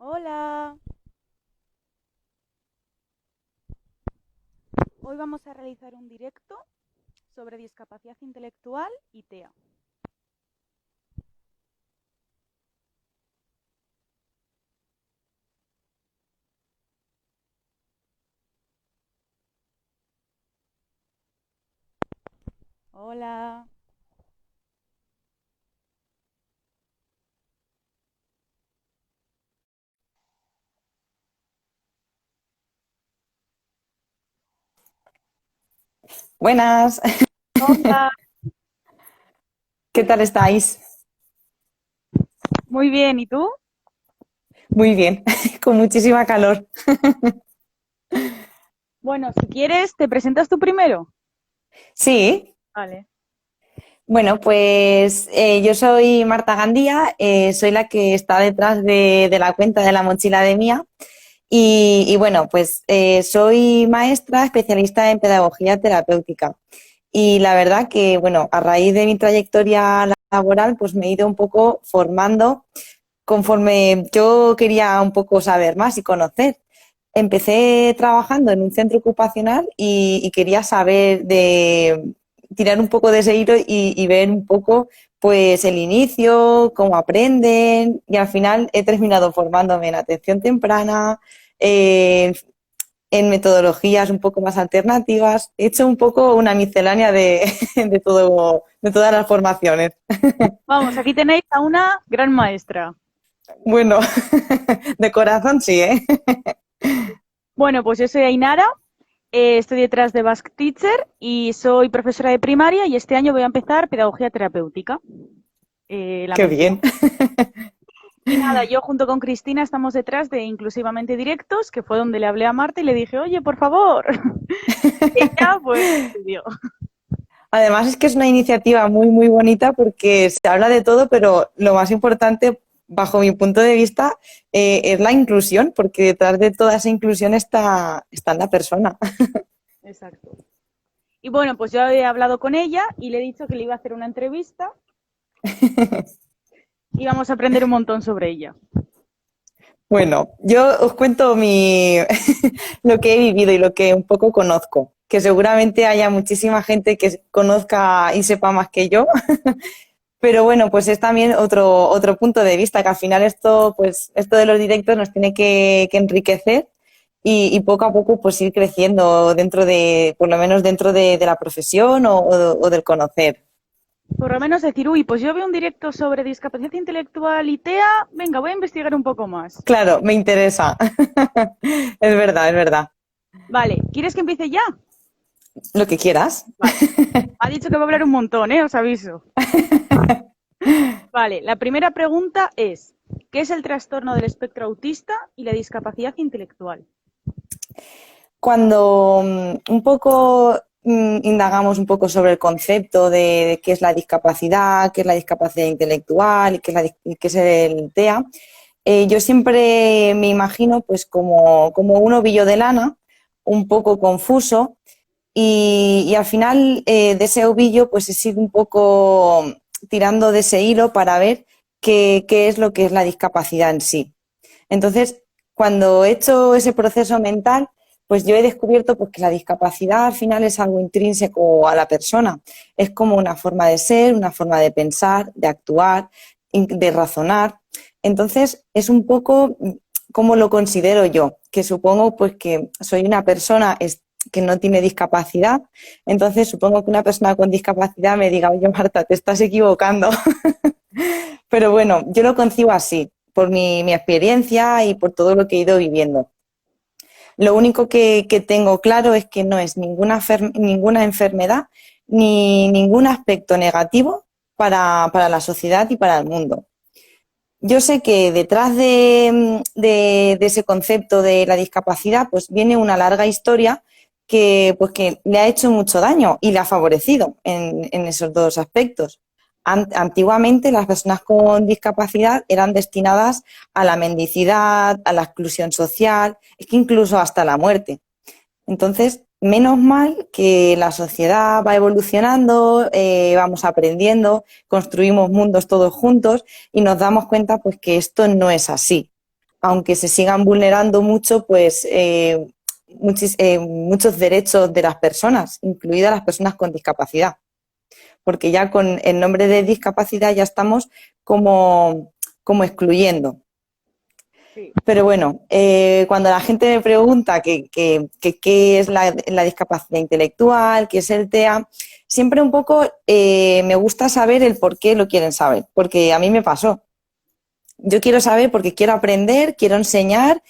Hola, hoy vamos a realizar un directo sobre discapacidad intelectual y TEA. Hola, Buenas, hola. ¿qué tal estáis? Muy bien, ¿y tú? Muy bien, con muchísima calor. Bueno, si quieres, ¿te presentas tú primero? Sí, Vale. bueno, pues yo soy Marta Gandía, soy la que está detrás de la cuenta de la mochila de Mía y bueno, pues soy maestra especialista en pedagogía terapéutica y la verdad que, bueno, a raíz de mi trayectoria laboral, pues me he ido un poco formando conforme yo quería un poco saber más y conocer. Empecé trabajando en un centro ocupacional y quería saber de tirar un poco de ese hilo y ver un poco pues el inicio, cómo aprenden y al final he terminado formándome en atención temprana, eh, en metodologías un poco más alternativas. He hecho un poco una miscelánea de todo, de todas las formaciones. Vamos, aquí tenéis a una gran maestra. Bueno, de corazón sí, ¿eh? Bueno, pues yo soy Ainara, estoy detrás de Basque Teacher y soy profesora de primaria y este año voy a empezar pedagogía terapéutica, la Qué mención. bien. Y nada, yo junto con Cristina estamos detrás de Inclusivamente Directos, que fue donde le hablé a Marta y le dije, oye, por favor. Ella pues decidió. Además es que es una iniciativa muy, muy bonita porque se habla de todo, pero lo más importante, bajo mi punto de vista, es la inclusión, porque detrás de toda esa inclusión está la persona. Exacto. Y bueno, pues yo he hablado con ella y le he dicho que le iba a hacer una entrevista y vamos a aprender un montón sobre ella. Bueno, yo os cuento lo que he vivido y lo que un poco conozco, que seguramente haya muchísima gente que conozca y sepa más que yo. Pero bueno, pues es también otro punto de vista, que al final esto, pues, esto de los directos nos tiene que enriquecer y poco a poco pues ir creciendo dentro de, por lo menos dentro de la profesión o del conocer. Por lo menos decir, uy, pues yo veo un directo sobre discapacidad intelectual y TEA, venga, voy a investigar un poco más. Claro, me interesa. Es verdad, es verdad. Vale, ¿quieres que empiece ya? Lo que quieras. Vale. Ha dicho que va a hablar un montón, ¿eh? Os aviso. Vale, la primera pregunta es, ¿qué es el trastorno del espectro autista y la discapacidad intelectual? Cuando un poco indagamos un poco sobre el concepto de qué es la discapacidad, qué es la discapacidad intelectual y qué es el TEA, yo siempre me imagino pues como un ovillo de lana, un poco confuso, y al final de ese ovillo pues he sido un poco tirando de ese hilo para ver qué es lo que es la discapacidad en sí. Entonces, cuando he hecho ese proceso mental, pues yo he descubierto pues, que la discapacidad al final es algo intrínseco a la persona. Es como una forma de ser, una forma de pensar, de actuar, de razonar. Entonces, es un poco como lo considero yo, que supongo pues que soy una persona que no tiene discapacidad, entonces supongo que una persona con discapacidad me diga, oye Marta, te estás equivocando. Pero bueno, yo lo concibo así, por mi experiencia y por todo lo que he ido viviendo. Lo único que tengo claro es que no es ninguna enfermedad ni ningún aspecto negativo para la sociedad y para el mundo. Yo sé que detrás de ese concepto de la discapacidad pues viene una larga historia que le ha hecho mucho daño y le ha favorecido en esos dos aspectos. Antiguamente las personas con discapacidad eran destinadas a la mendicidad, a la exclusión social, es que incluso hasta la muerte. Entonces, menos mal que la sociedad va evolucionando, vamos aprendiendo, construimos mundos todos juntos y nos damos cuenta pues que esto no es así. aunque se sigan vulnerando mucho, pues muchos derechos de las personas, incluidas las personas con discapacidad, porque ya con el nombre de discapacidad ya estamos como excluyendo. Sí. Pero bueno, cuando la gente me pregunta qué es la discapacidad intelectual, qué es el TEA, siempre un poco me gusta saber el por qué lo quieren saber, porque a mí me pasó. Yo quiero saber porque quiero aprender, quiero enseñar,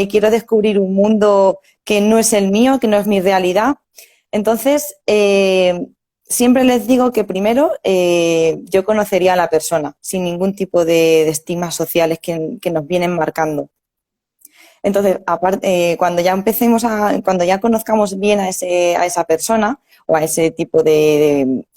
quiero descubrir un mundo que no es el mío, que no es mi realidad. Entonces, siempre les digo que primero yo conocería a la persona sin ningún tipo de estigmas sociales que nos vienen marcando. Entonces, aparte, cuando ya conozcamos bien a esa persona o a ese tipo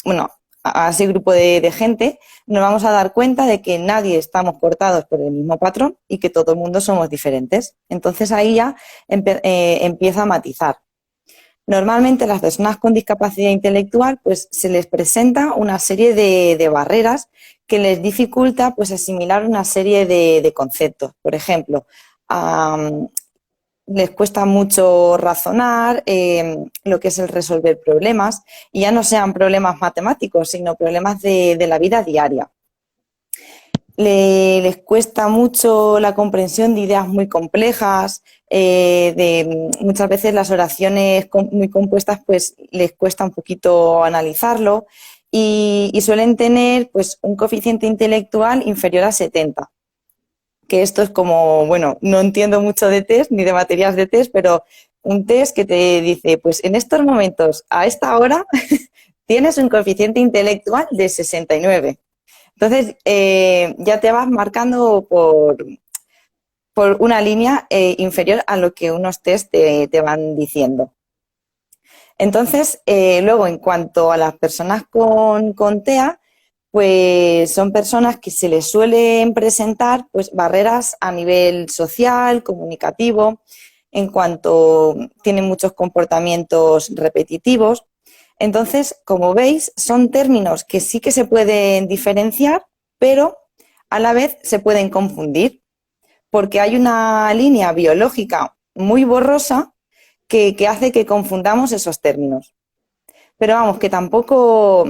bueno, a ese grupo de gente, nos vamos a dar cuenta de que nadie estamos cortados por el mismo patrón y que todo el mundo somos diferentes. Entonces ahí ya empieza a matizar. Normalmente las personas con discapacidad intelectual pues se les presenta una serie de barreras que les dificulta pues asimilar una serie de conceptos. Por ejemplo, les cuesta mucho razonar, lo que es el resolver problemas, y ya no sean problemas matemáticos, sino problemas de la vida diaria. Les cuesta mucho la comprensión de ideas muy complejas, muchas veces las oraciones muy compuestas pues les cuesta un poquito analizarlo y suelen tener pues un coeficiente intelectual inferior a 70, que esto es como, bueno, no entiendo mucho de test ni de materias de test, pero un test que te dice, pues en estos momentos, a esta hora, tienes un coeficiente intelectual de 69. Entonces, ya te vas marcando por una línea inferior a lo que unos test te van diciendo. Entonces, luego, en cuanto a las personas con TEA, pues son personas que se les suelen presentar pues barreras a nivel social, comunicativo, en cuanto tienen muchos comportamientos repetitivos. Entonces, como veis, son términos que sí que se pueden diferenciar, pero a la vez se pueden confundir, porque hay una línea biológica muy borrosa que hace que confundamos esos términos. Pero vamos, que tampoco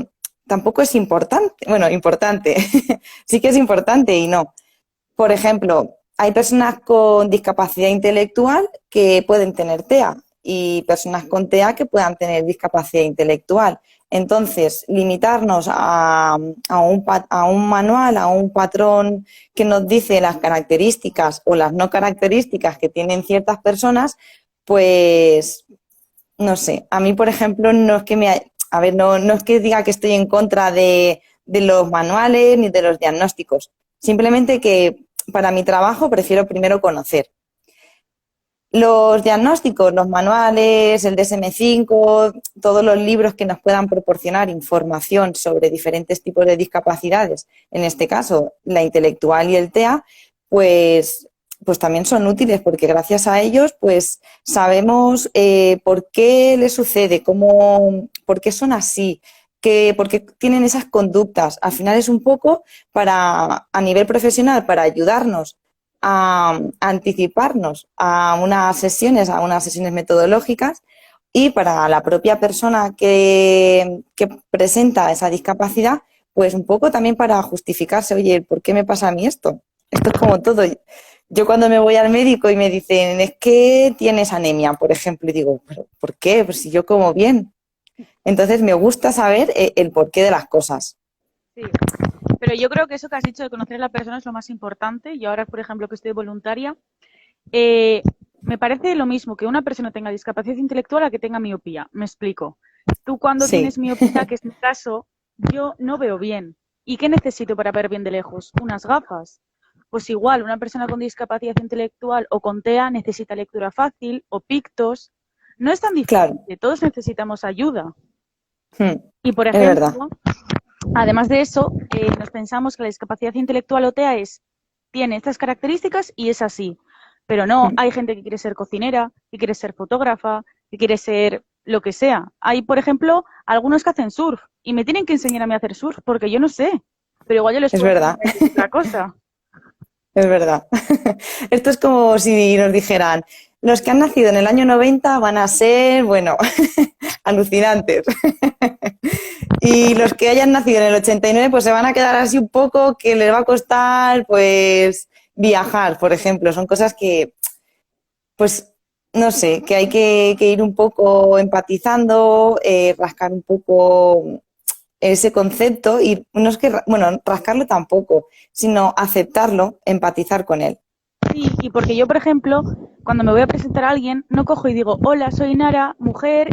es importante. Bueno, importante, sí que es importante y no. Por ejemplo, hay personas con discapacidad intelectual que pueden tener TEA y personas con TEA que puedan tener discapacidad intelectual. Entonces, limitarnos a un manual, a un patrón que nos dice las características o las no características que tienen ciertas personas, pues, no sé, a mí, por ejemplo, no es que no es que diga que estoy en contra de los manuales ni de los diagnósticos. Simplemente que para mi trabajo prefiero primero conocer. Los diagnósticos, los manuales, el DSM-5, todos los libros que nos puedan proporcionar información sobre diferentes tipos de discapacidades, en este caso la intelectual y el TEA, pues también son útiles porque gracias a ellos pues sabemos por qué les sucede, por qué son así, por qué tienen esas conductas. Al final es un poco a nivel profesional, para ayudarnos a anticiparnos a unas sesiones metodológicas, y para la propia persona que presenta esa discapacidad, pues un poco también para justificarse, oye, ¿por qué me pasa a mí esto? Esto es como todo. Yo cuando me voy al médico y me dicen, es que tienes anemia, por ejemplo, y digo, ¿pero por qué? Pues si yo como bien. Entonces me gusta saber el porqué de las cosas. Sí, pero yo creo que eso que has dicho de conocer a la persona es lo más importante. Yo ahora, por ejemplo, que estoy voluntaria, eh, me parece lo mismo que una persona tenga discapacidad intelectual a que tenga miopía. Me explico. Tú cuando Sí, tienes miopía, que es mi caso, yo no veo bien. ¿Y qué necesito para ver bien de lejos? Unas gafas. Pues igual, una persona con discapacidad intelectual o con TEA necesita lectura fácil o pictos. No es tan claro, diferente, todos necesitamos ayuda. es Y, por verdad. ejemplo, además de eso, nos pensamos que la discapacidad intelectual o TEA tiene estas características y es así. Pero no, hay gente que quiere ser cocinera, que quiere ser fotógrafa, que quiere ser lo que sea. Hay, por ejemplo, algunos que hacen surf y me tienen que enseñar a mí a hacer surf porque yo no sé. Pero igual yo les Es puedo verdad. enseñar a ellos otra cosa. es verdad. Esto es como si nos dijeran, los que han nacido en el año 90 van a ser, bueno, alucinantes. Y los que hayan nacido en el 89 pues se van a quedar así un poco que les va a costar, pues, viajar, por ejemplo. Son cosas que, pues, no sé, que hay que ir un poco empatizando, rascar un poco ese concepto y no es que, bueno, rascarlo tampoco, sino aceptarlo, empatizar con él. Sí, y porque yo, por ejemplo, cuando me voy a presentar a alguien, no cojo y digo, hola, soy Nara, mujer,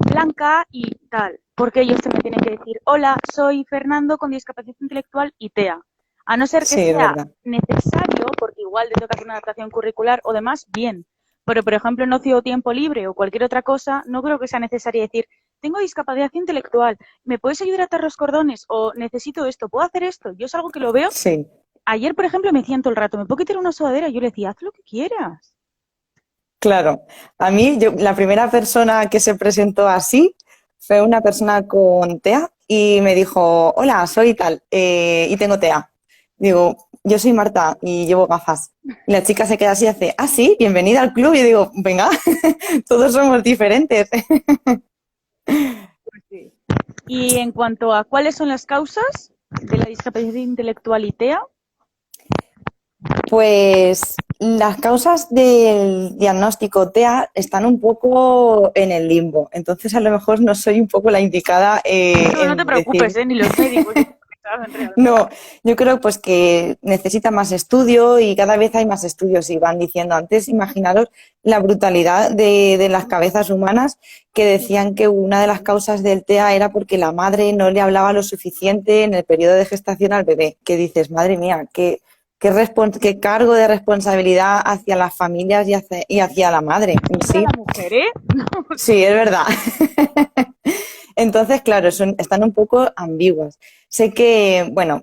blanca y tal. Porque ellos también tienen que decir, hola, soy Fernando con discapacidad intelectual y TEA. A no ser que Sí, es sea verdad. necesario, porque igual le toca hacer una adaptación curricular o demás, bien. Pero, por ejemplo, en ocio o tiempo libre o cualquier otra cosa, no creo que sea necesario decir, tengo discapacidad intelectual, ¿me puedes ayudar a atar los cordones? O necesito esto, ¿puedo hacer esto? Yo es algo que lo veo. Sí, Ayer, por ejemplo, me decían todo el rato, ¿me puedo quitar una sudadera? Y yo le decía, haz lo que quieras. claro. A mí, la primera persona que se presentó así fue una persona con TEA y me dijo, hola, soy tal, y tengo TEA. Digo, yo soy Marta y llevo gafas. Y la chica se queda así y hace, ah, sí, bienvenida al club. Y digo, venga, todos somos diferentes. Sí. Y en cuanto a cuáles son las causas de la discapacidad intelectual y TEA, Pues las causas del diagnóstico TEA están un poco en el limbo, entonces a lo mejor no soy un poco la indicada no, no te en preocupes, decir, ni los médicos saben realmente. no, yo creo pues que necesita más estudio y cada vez hay más estudios y van diciendo antes, imaginaros la brutalidad de las cabezas humanas que decían que una de las causas del TEA era porque la madre no le hablaba lo suficiente en el periodo de gestación al bebé, que dices, madre mía, qué cargo de responsabilidad hacia las familias y hacia la madre en Siempre a sí. la mujer, ¿eh? Sí, es verdad. Entonces, claro, están un poco ambiguas. Sé que, bueno,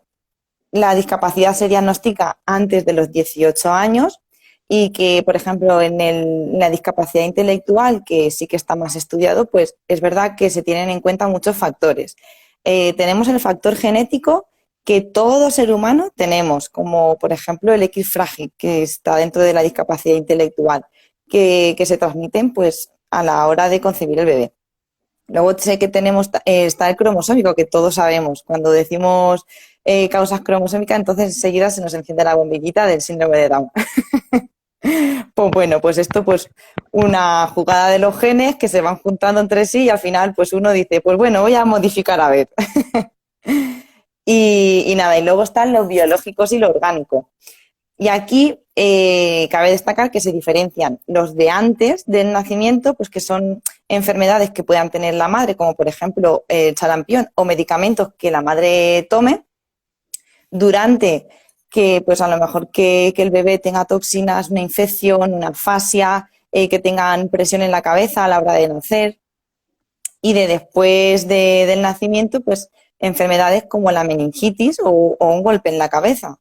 la discapacidad se diagnostica antes de los 18 años y que, por ejemplo, en la discapacidad intelectual, que sí que está más estudiado, pues es verdad que se tienen en cuenta muchos factores. Tenemos el factor genético que todo ser humano tenemos, como por ejemplo el X frágil, que está dentro de la discapacidad intelectual, que se transmiten pues a la hora de concebir el bebé. Luego sé que tenemos, está el cromosómico, que todos sabemos. Cuando decimos causas cromosómicas, entonces enseguida se nos enciende la bombillita del síndrome de Down. Pues bueno, pues esto pues una jugada de los genes que se van juntando entre sí y al final pues uno dice, pues bueno, voy a modificar a ver. Y nada, y luego están los biológicos y lo orgánico. Y aquí cabe destacar que se diferencian los de antes del nacimiento, pues que son enfermedades que puedan tener la madre, como por ejemplo el sarampión, o medicamentos que la madre tome durante que pues a lo mejor que el bebé tenga toxinas, una infección, una afasia, que tengan presión en la cabeza a la hora de nacer y de después del nacimiento, pues enfermedades como la meningitis o un golpe en la cabeza.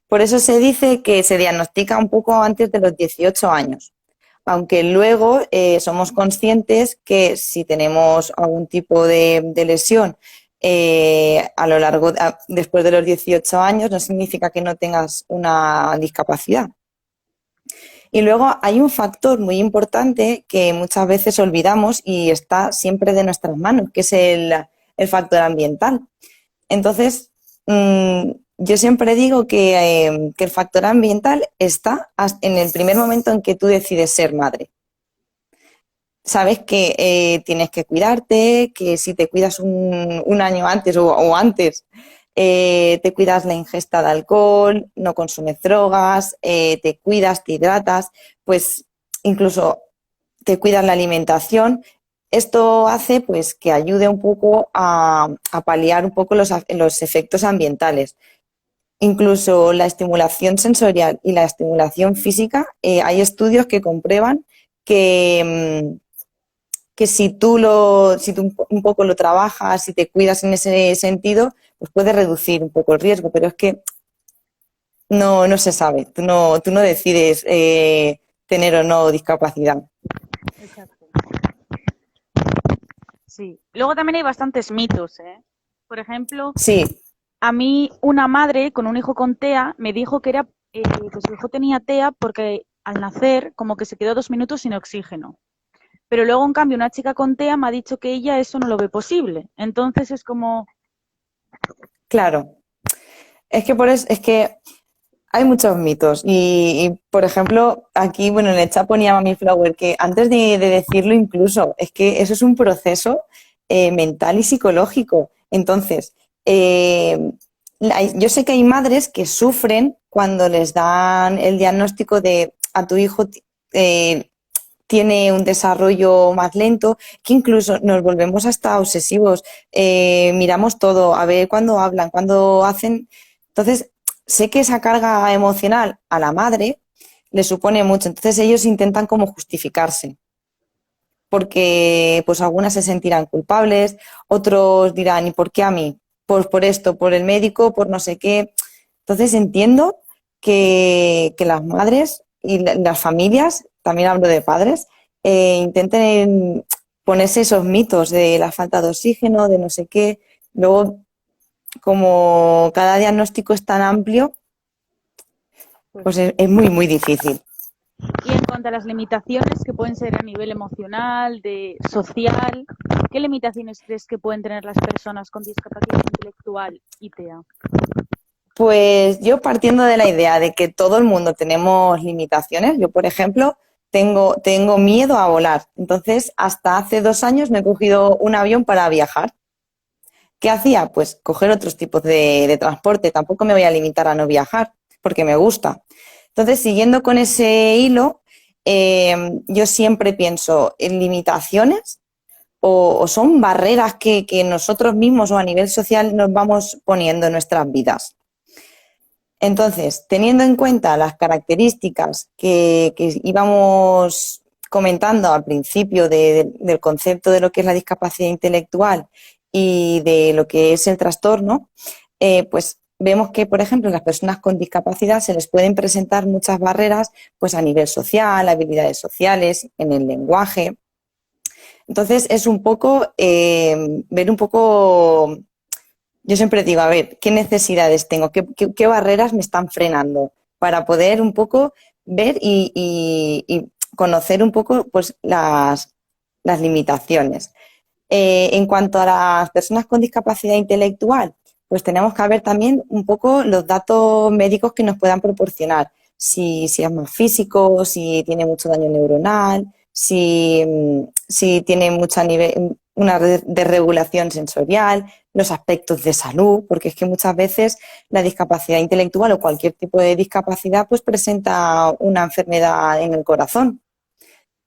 Por eso se dice que se diagnostica un poco antes de los 18 años, aunque luego somos conscientes que si tenemos algún tipo de lesión a lo largo, después de los 18 años, no significa que no tengas una discapacidad. Y luego hay un factor muy importante que muchas veces olvidamos y está siempre de nuestras manos, que es el factor ambiental. Entonces, yo siempre digo que el factor ambiental está en el primer momento en que tú decides ser madre. Sabes que tienes que cuidarte, que si te cuidas un año antes o antes, te cuidas la ingesta de alcohol, no consumes drogas, te cuidas, te hidratas, pues incluso te cuidas la alimentación. Esto hace pues que ayude un poco a paliar un poco los efectos ambientales. Incluso la estimulación sensorial y la estimulación física, hay estudios que comprueban que, que si tú un poco lo trabajas, si te cuidas en ese sentido, pues puedes reducir un poco el riesgo, pero es que no se sabe, tú no decides tener o no discapacidad. Exacto. Sí. Luego también hay bastantes mitos, ¿eh? Por ejemplo, Sí, A mí una madre con un hijo con TEA me dijo que era que su hijo tenía TEA porque al nacer como que se quedó 2 minutos sin oxígeno. Pero luego, en cambio, una chica con TEA me ha dicho que ella eso no lo ve posible. Entonces es como, Claro, es que por eso, es que hay muchos mitos por ejemplo, aquí, bueno, en el chat ponía Mami Flower que antes de decirlo incluso, es que eso es un proceso mental y psicológico. Entonces, yo sé que hay madres que sufren cuando les dan el diagnóstico de a tu hijo eh, tiene un desarrollo más lento, que incluso nos volvemos hasta obsesivos, miramos todo, a ver cuándo hablan, cuándo hacen. Entonces, sé que esa carga emocional a la madre le supone mucho, entonces ellos intentan como justificarse, porque pues algunas se sentirán culpables, otros dirán, ¿y por qué a mí? Pues por esto, por el médico, por no sé qué. Entonces entiendo que las madres y las familias, también hablo de padres, intenten ponerse esos mitos de la falta de oxígeno, de no sé qué. Luego, como cada diagnóstico es tan amplio, pues pues es muy, muy difícil. y en cuanto a las limitaciones que pueden ser a nivel emocional, de social, ¿qué limitaciones crees que pueden tener las personas con discapacidad intelectual y TEA? Pues yo partiendo de la idea de que todo el mundo tenemos limitaciones, yo por ejemplo tengo miedo a volar, entonces hasta hace 2 años me he cogido un avión para viajar. ¿Qué hacía? Pues coger otros tipos de transporte, tampoco me voy a limitar a no viajar, porque me gusta. Entonces, siguiendo con ese hilo, yo siempre pienso en limitaciones o son barreras que nosotros mismos o a nivel social nos vamos poniendo en nuestras vidas. Entonces, teniendo en cuenta las características que íbamos comentando al principio del concepto de lo que es la discapacidad intelectual y de lo que es el trastorno, pues vemos que, por ejemplo, en las personas con discapacidad se les pueden presentar muchas barreras pues a nivel social, habilidades sociales, en el lenguaje. Entonces, es un poco ver un poco. Yo siempre digo, a ver, ¿qué necesidades tengo? ¿Qué barreras me están frenando? Para poder un poco ver y conocer un poco pues, las limitaciones. En cuanto a las personas con discapacidad intelectual, pues tenemos que ver también un poco los datos médicos que nos puedan proporcionar. Si es más físico, si tiene mucho daño neuronal, si tiene mucha una desregulación sensorial, los aspectos de salud, porque es que muchas veces la discapacidad intelectual o cualquier tipo de discapacidad pues presenta una enfermedad en el corazón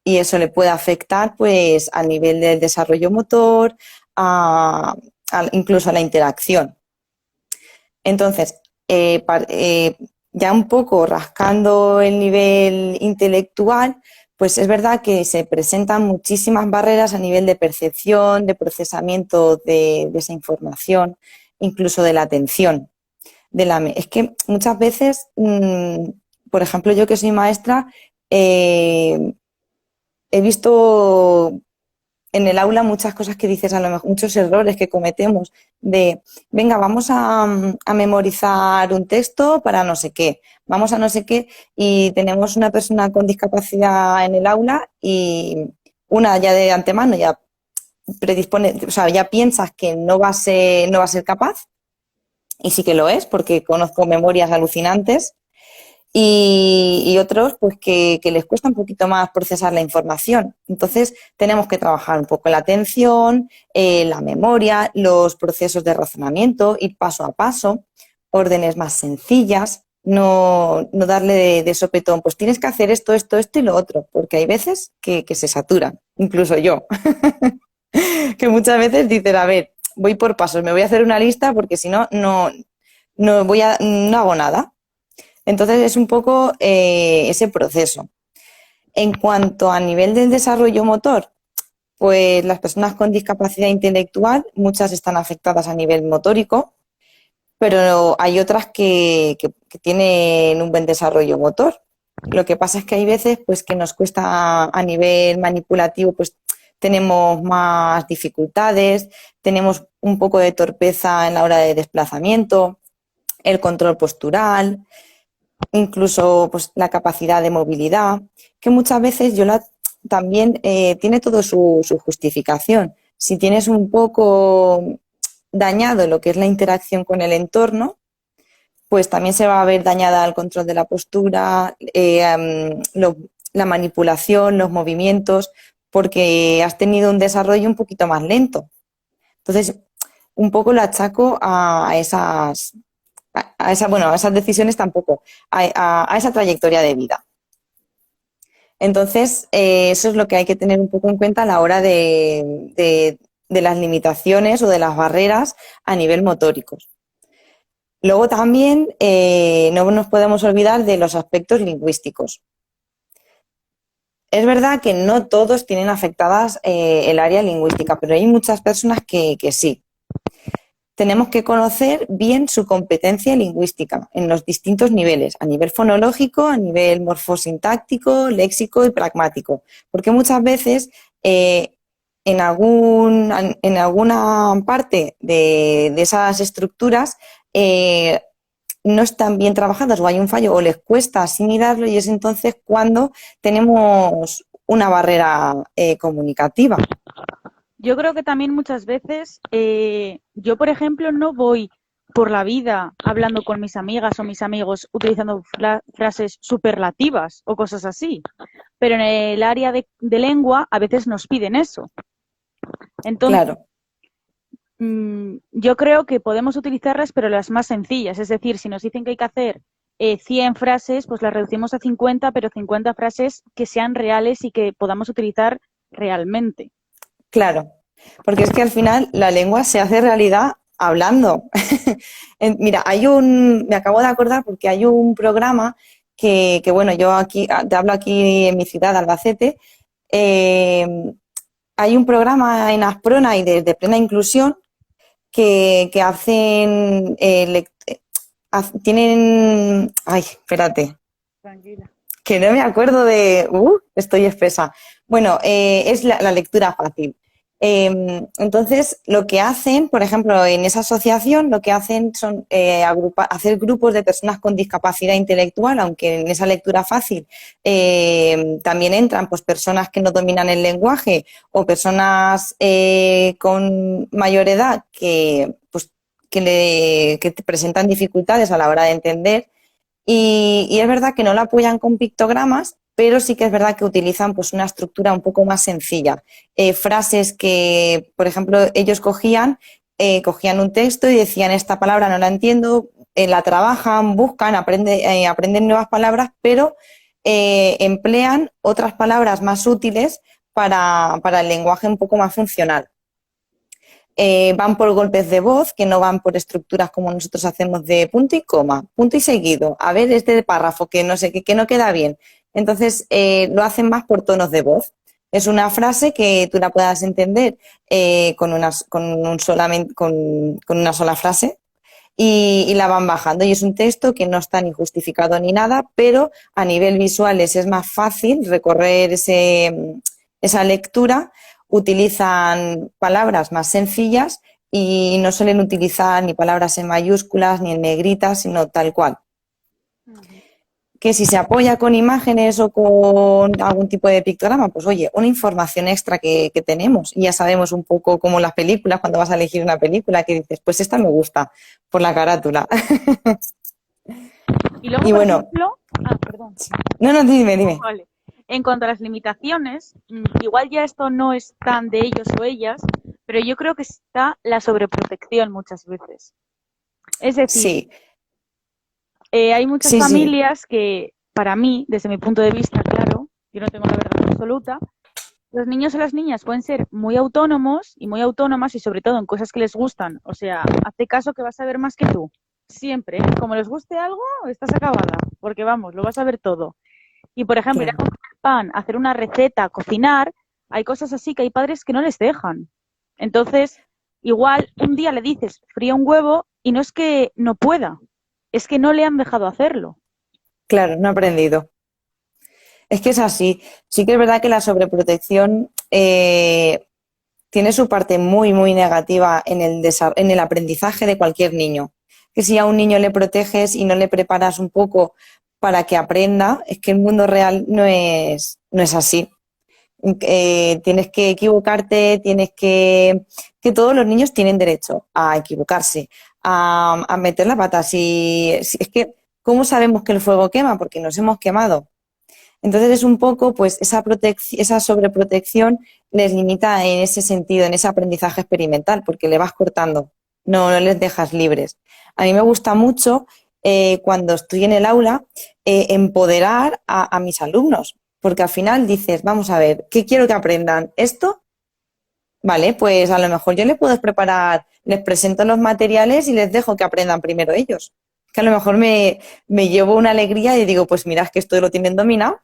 y eso le puede afectar pues a nivel del desarrollo motor, incluso a la interacción. Entonces, ya un poco rascando el nivel intelectual, pues es verdad que se presentan muchísimas barreras a nivel de percepción, de procesamiento de esa información, incluso de la atención. Es que muchas veces, por ejemplo, yo que soy maestra, he visto en el aula muchas cosas que dices, a lo mejor muchos errores que cometemos de, venga, vamos a memorizar un texto para no sé qué, vamos a no sé qué, y tenemos una persona con discapacidad en el aula y una ya de antemano ya predispone, o sea, ya piensas que no va a ser capaz, y sí que lo es, porque conozco memorias alucinantes, y otros pues que les cuesta un poquito más procesar la información. Entonces tenemos que trabajar un poco la atención, la memoria, los procesos de razonamiento, ir paso a paso, órdenes más sencillas, no darle de sopetón, pues tienes que hacer esto, esto, esto y lo otro, porque hay veces que se saturan, incluso yo, que muchas veces dicen, a ver, voy por pasos, me voy a hacer una lista porque si no, no hago nada. Entonces es un poco ese proceso. En cuanto a nivel del desarrollo motor, pues las personas con discapacidad intelectual, muchas están afectadas a nivel motórico, pero hay otras que tienen un buen desarrollo motor. Lo que pasa es que hay veces pues, que nos cuesta a nivel manipulativo pues, tenemos más dificultades, tenemos un poco de torpeza en la hora de desplazamiento, el control postural, incluso pues, la capacidad de movilidad, que muchas veces también tiene todo su justificación. Si tienes un poco dañado lo que es la interacción con el entorno, pues también se va a ver dañada el control de la postura, la manipulación, los movimientos, porque has tenido un desarrollo un poquito más lento. Entonces, un poco lo achaco a esas decisiones tampoco, a esa trayectoria de vida. Entonces, eso es lo que hay que tener un poco en cuenta a la hora de las limitaciones o de las barreras a nivel motórico. Luego también no nos podemos olvidar de los aspectos lingüísticos. Es verdad que no todos tienen afectadas el área lingüística, pero hay muchas personas que sí. Tenemos que conocer bien su competencia lingüística en los distintos niveles, a nivel fonológico, a nivel morfosintáctico, léxico y pragmático, porque muchas veces en alguna parte de esas estructuras no están bien trabajadas o hay un fallo o les cuesta asimilarlo y es entonces cuando tenemos una barrera comunicativa. Yo creo que también muchas veces, yo por ejemplo no voy por la vida hablando con mis amigas o mis amigos utilizando frases superlativas o cosas así, pero en el área de lengua a veces nos piden eso. Entonces, claro. Yo creo que podemos utilizarlas, pero las más sencillas. Es decir, si nos dicen que hay que hacer 100 frases, pues las reducimos a 50, pero 50 frases que sean reales y que podamos utilizar realmente. Claro, porque es que al final la lengua se hace realidad hablando. Mira, me acabo de acordar porque hay un programa que bueno, yo aquí te hablo aquí en mi ciudad, Albacete. Hay un programa en Asprona y de plena inclusión que hacen, tienen, ay, espérate, Tranquila. que no me acuerdo estoy espesa. Bueno, es la lectura fácil. Entonces, lo que hacen, por ejemplo, en esa asociación, lo que hacen son hacer grupos de personas con discapacidad intelectual, aunque en esa lectura fácil también entran pues, personas que no dominan el lenguaje o personas con mayor edad que te presentan dificultades a la hora de entender. Y es verdad que no la apoyan con pictogramas, pero sí que es verdad que utilizan pues, una estructura un poco más sencilla. Frases que, por ejemplo, ellos cogían un texto y decían esta palabra no la entiendo, la trabajan, buscan, aprenden nuevas palabras, pero emplean otras palabras más útiles para el lenguaje un poco más funcional. Van por golpes de voz, que no van por estructuras como nosotros hacemos de punto y coma, punto y seguido. A ver, este párrafo que no sé, que no queda bien. Entonces, lo hacen más por tonos de voz. Es una frase que tú la puedas entender con una sola frase y la van bajando. Y es un texto que no está ni justificado ni nada, pero a nivel visual es más fácil recorrer esa lectura. Utilizan palabras más sencillas y no suelen utilizar ni palabras en mayúsculas ni en negritas, sino tal cual. Que si se apoya con imágenes o con algún tipo de pictograma, pues oye, una información extra que tenemos. Y ya sabemos un poco como las películas, cuando vas a elegir una película, que dices, pues esta me gusta por la carátula. Y luego, y por bueno, ejemplo... perdón. No, dime. Vale. En cuanto a las limitaciones, igual ya esto no es tan de ellos o ellas, pero yo creo que está la sobreprotección muchas veces. Es decir, sí. Hay muchas Sí. familias que, para mí, desde mi punto de vista, claro, yo no tengo la verdad absoluta, los niños o las niñas pueden ser muy autónomos y muy autónomas y sobre todo en cosas que les gustan. O sea, hazte caso que vas a ver más que tú. Siempre, ¿eh? Como les guste algo, estás acabada, porque vamos, lo vas a ver todo. Y por ejemplo, ir a comprar pan, hacer una receta, cocinar, hay cosas así que hay padres que no les dejan. Entonces, igual un día le dices, fría un huevo y no es que no pueda, es que no le han dejado hacerlo. Claro, no ha aprendido. Es que es así. Sí que es verdad que la sobreprotección tiene su parte muy, muy negativa en en el aprendizaje de cualquier niño. Que si a un niño le proteges y no le preparas un poco para que aprenda, es que el mundo real no es así. Tienes que equivocarte, que todos los niños tienen derecho a equivocarse, a meter la pata. Si es que, ¿cómo sabemos que el fuego quema? Porque nos hemos quemado. Entonces es un poco, pues, esa sobreprotección les limita en ese sentido, en ese aprendizaje experimental, porque le vas cortando, no les dejas libres. A mí me gusta mucho, cuando estoy en el aula, empoderar a mis alumnos, porque al final dices, vamos a ver, ¿qué quiero que aprendan? ¿Esto? Vale, pues a lo mejor yo les puedo preparar, les presento los materiales y les dejo que aprendan primero ellos. Que a lo mejor me llevo una alegría y digo, pues mira, es que esto lo tienen dominado.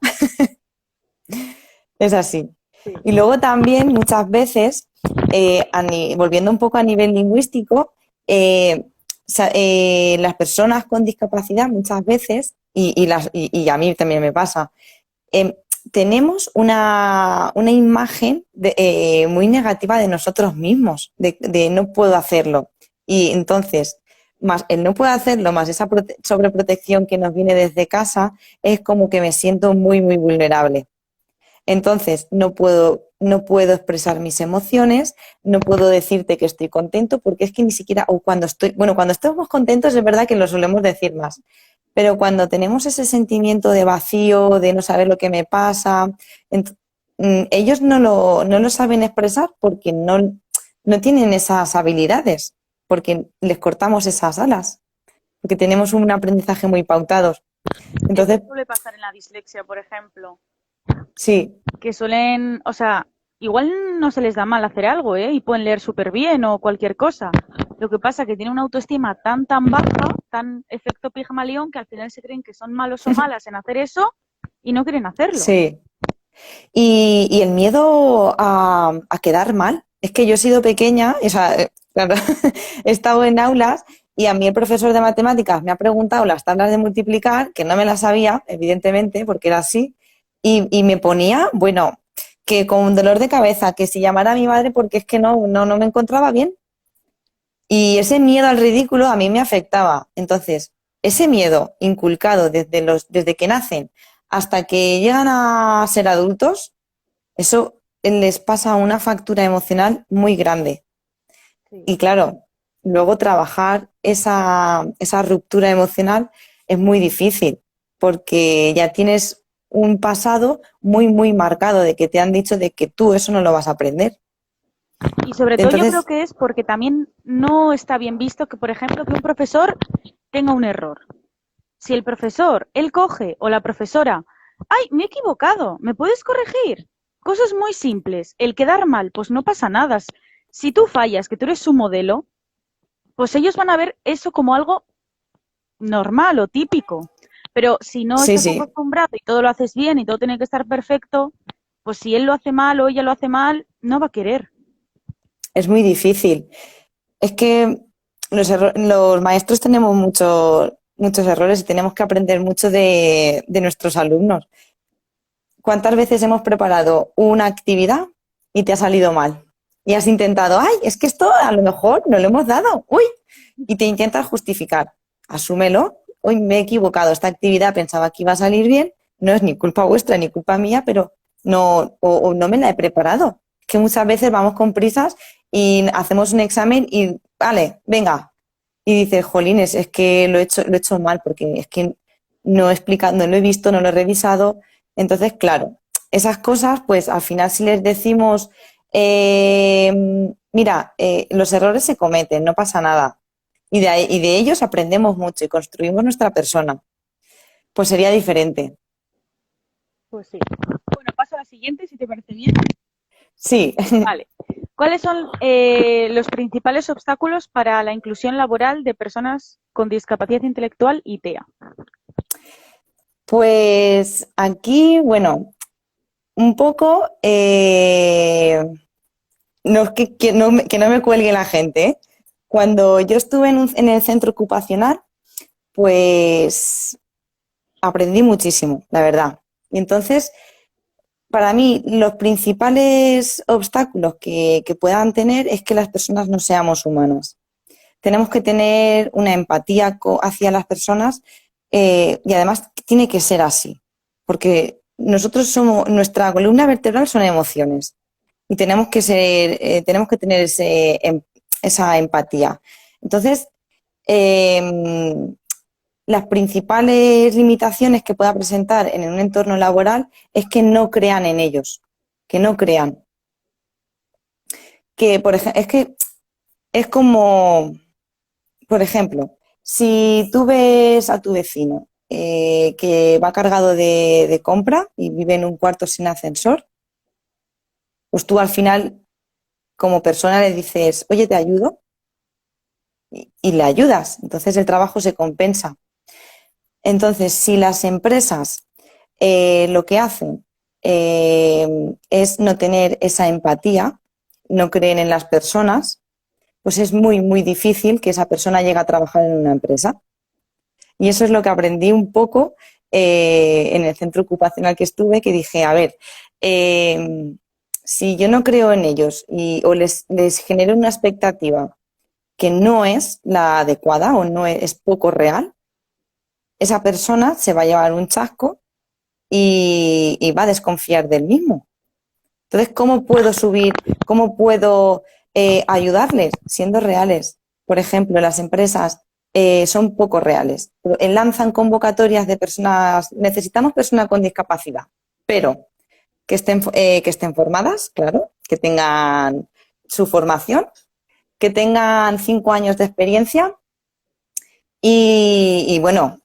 Es así. Sí. Y luego también muchas veces, volviendo un poco a nivel lingüístico, las personas con discapacidad muchas veces, y a mí también me pasa, tenemos una imagen muy negativa de nosotros mismos, de no puedo hacerlo. Y entonces, más el no puedo hacerlo, más esa sobreprotección que nos viene desde casa, es como que me siento muy, muy vulnerable. Entonces, no puedo expresar mis emociones, no puedo decirte que estoy contento, porque es que ni siquiera, o cuando cuando estamos contentos es verdad que lo solemos decir más, pero cuando tenemos ese sentimiento de vacío, de no saber lo que me pasa, ellos no lo saben expresar porque no tienen esas habilidades, porque les cortamos esas alas, porque tenemos un aprendizaje muy pautado. Eso Entonces, suele pasar en la dislexia, por ejemplo, sí, que suelen, o sea, igual no se les da mal hacer algo, ¿eh? Y pueden leer súper bien o cualquier cosa. Lo que pasa es que tienen una autoestima tan baja, tan efecto Pigmalión, que al final se creen que son malos o malas en hacer eso y no quieren hacerlo. sí. Y el miedo a quedar mal. Es que yo he sido pequeña, o sea, claro, he estado en aulas y a mí el profesor de matemáticas me ha preguntado las tablas de multiplicar, que no me las sabía, evidentemente, porque era así, y me ponía, bueno, que con un dolor de cabeza, que si llamara a mi madre porque es que no me encontraba bien. Y ese miedo al ridículo a mí me afectaba. Entonces, ese miedo inculcado desde que nacen hasta que llegan a ser adultos, eso les pasa una factura emocional muy grande. Sí. Y claro, luego trabajar esa ruptura emocional es muy difícil, porque ya tienes un pasado muy, muy marcado de que te han dicho de que tú eso no lo vas a aprender. Y sobre todo yo creo Entonces, que es porque también no está bien visto que, por ejemplo, que un profesor tenga un error. Si el profesor, él coge o la profesora, ay, me he equivocado, ¿me puedes corregir? Cosas muy simples. El quedar mal, pues no pasa nada. Si tú fallas, que tú eres su modelo, pues ellos van a ver eso como algo normal o típico. Pero si no sí, estás sí, acostumbrado y todo lo haces bien y todo tiene que estar perfecto, pues si él lo hace mal o ella lo hace mal, no va a querer. es muy difícil. Es que los maestros tenemos muchos errores y tenemos que aprender mucho de nuestros alumnos. ¿Cuántas veces hemos preparado una actividad y te ha salido mal? Y has intentado, ay, es que esto a lo mejor no lo hemos dado, uy, y te intentas justificar. Asúmelo, uy, me he equivocado, esta actividad pensaba que iba a salir bien, no es ni culpa vuestra ni culpa mía, pero o no me la he preparado. Que muchas veces vamos con prisas y hacemos un examen y, vale, venga. Y dices, jolines, es que lo he hecho mal porque es que no he explicado, no lo he visto, no lo he revisado. Entonces, claro, esas cosas, pues al final si les decimos, mira, los errores se cometen, no pasa nada. Y de ellos aprendemos mucho y construimos nuestra persona. Pues sería diferente. Pues sí. Bueno, paso a la siguiente, si te parece bien. Sí, Vale. ¿Cuáles son los principales obstáculos para la inclusión laboral de personas con discapacidad intelectual y TEA? pues aquí, bueno, un poco, no, que no me cuelgue la gente, ¿eh? Cuando yo estuve en el centro ocupacional, pues aprendí muchísimo, la verdad. Y entonces, para mí, los principales obstáculos que puedan tener es que las personas no seamos humanas. Tenemos que tener una empatía hacia las personas y además tiene que ser así, porque nosotros somos, nuestra columna vertebral son emociones y tenemos que tener esa empatía. Entonces, las principales limitaciones que pueda presentar en un entorno laboral es que no crean en ellos, que no crean. Que, por ejemplo, es que es como, por ejemplo, si tú ves a tu vecino que va cargado de compra y vive en un cuarto sin ascensor, pues tú al final, como persona, le dices, oye, ¿te ayudo? Y le ayudas. Entonces el trabajo se compensa. Entonces, si las empresas lo que hacen es no tener esa empatía, no creen en las personas, pues es muy, muy difícil que esa persona llegue a trabajar en una empresa. Y eso es lo que aprendí un poco en el centro ocupacional que estuve, que dije, a ver, si yo no creo en ellos o les genero una expectativa que no es la adecuada o no es poco real, esa persona se va a llevar un chasco y va a desconfiar del mismo. Entonces, ¿cómo puedo subir? ¿Cómo puedo ayudarles siendo reales? Por ejemplo, las empresas son poco reales. Lanzan convocatorias de personas, necesitamos personas con discapacidad, pero que estén formadas, claro, que tengan su formación, que tengan 5 años de experiencia y bueno,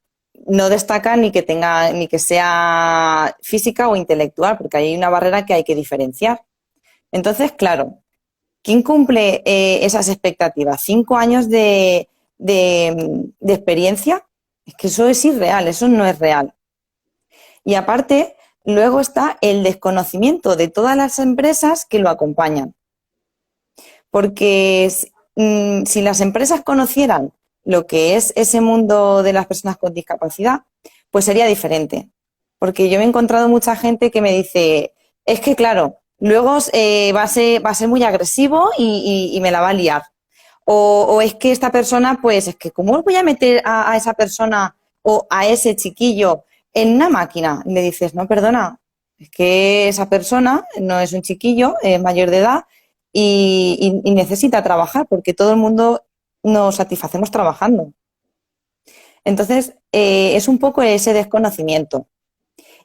no destaca ni que tenga, ni que sea física o intelectual, porque hay una barrera que hay que diferenciar. Entonces, claro, ¿quién cumple esas expectativas? 5 años de experiencia, es que eso es irreal, eso no es real. Y aparte, luego está el desconocimiento de todas las empresas que lo acompañan. Porque si las empresas conocieran lo que es ese mundo de las personas con discapacidad, pues sería diferente. Porque yo me he encontrado mucha gente que me dice, es que claro, luego va a ser muy agresivo y me la va a liar. O es que esta persona, pues es que ¿cómo voy a meter a esa persona o a ese chiquillo en una máquina? Y le dices, no, perdona, es que esa persona no es un chiquillo, es mayor de edad y necesita trabajar porque todo el mundo nos satisfacemos trabajando. Entonces, es un poco ese desconocimiento.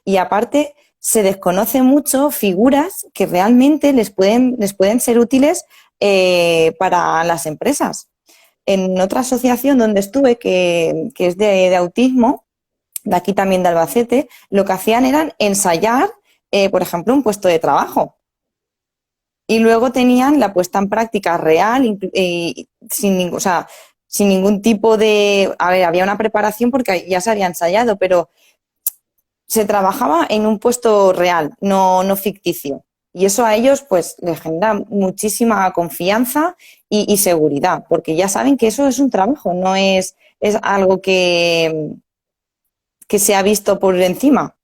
Y aparte, se desconoce mucho figuras que realmente les pueden ser útiles para las empresas. En otra asociación donde estuve, que es de autismo, de aquí también de Albacete, lo que hacían era ensayar, por ejemplo, un puesto de trabajo. Y luego tenían la puesta en práctica real, o sea, sin ningún tipo de... A ver, había una preparación porque ya se había ensayado, pero se trabajaba en un puesto real, no ficticio. Y eso a ellos pues les genera muchísima confianza y seguridad, porque ya saben que eso es un trabajo, no es algo que se ha visto por encima.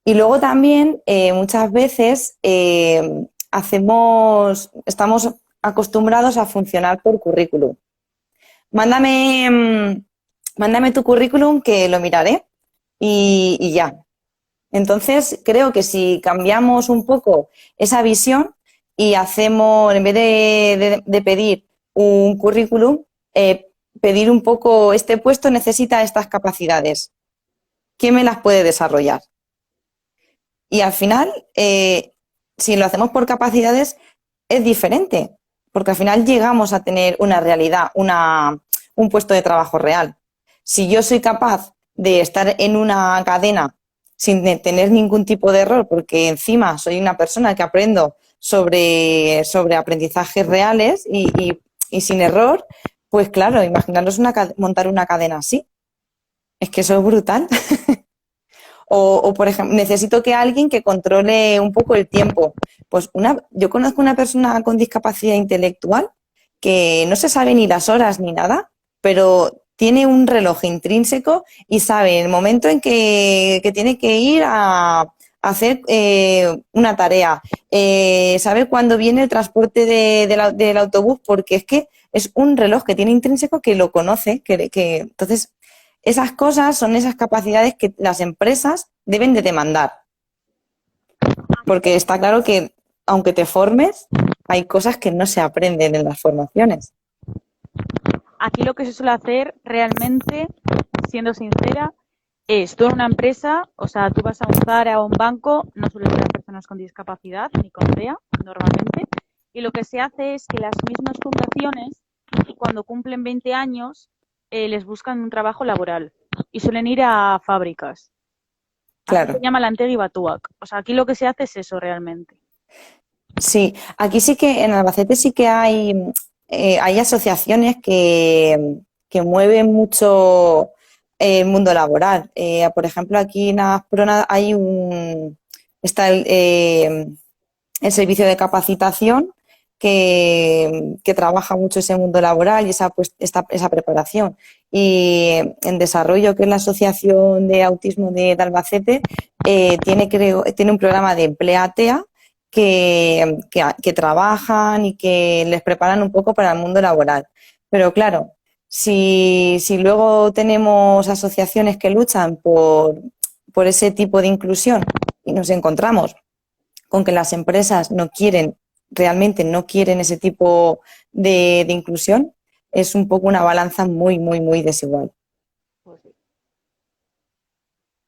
Y luego también muchas veces estamos acostumbrados a funcionar por currículum. Mándame tu currículum que lo miraré y ya. Entonces, creo que si cambiamos un poco esa visión y hacemos, en vez de pedir un currículum, pedir un poco, este puesto necesita estas capacidades. ¿Quién me las puede desarrollar? Y al final, si lo hacemos por capacidades, es diferente, porque al final llegamos a tener una realidad, un puesto de trabajo real. Si yo soy capaz de estar en una cadena sin tener ningún tipo de error, porque encima soy una persona que aprendo sobre aprendizajes reales y sin error, pues claro, imaginaros montar una cadena así. Es que eso es brutal. O, por ejemplo, necesito que alguien que controle un poco el tiempo. Pues yo conozco una persona con discapacidad intelectual que no se sabe ni las horas ni nada, pero tiene un reloj intrínseco y sabe el momento en que tiene que ir a hacer una tarea, saber cuándo viene el transporte del autobús, porque es que es un reloj que tiene intrínseco que lo conoce, entonces esas cosas son esas capacidades que las empresas deben de demandar, porque está claro que aunque te formes, hay cosas que no se aprenden en las formaciones. Aquí lo que se suele hacer realmente, siendo sincera, es tú en una empresa, o sea, tú vas a un Zara o a un banco, no suelen ser personas con discapacidad ni con TEA normalmente, y lo que se hace es que las mismas fundaciones, cuando cumplen 20 años, les buscan un trabajo laboral y suelen ir a fábricas. Aquí se Claro. llama Lantegi Batuac. O sea, aquí lo que se hace es eso realmente. Sí, aquí sí que en Albacete sí que hay asociaciones que mueven mucho el mundo laboral. Por ejemplo, aquí en Asprona está el servicio de capacitación que trabaja mucho ese mundo laboral y esa preparación. Y en desarrollo, que es la Asociación de Autismo de Albacete, tiene un programa de Empleatea que trabajan y que les preparan un poco para el mundo laboral. Pero claro, si luego tenemos asociaciones que luchan por ese tipo de inclusión y nos encontramos con que las empresas realmente no quieren ese tipo de inclusión, es un poco una balanza muy, muy, muy desigual. Pues sí.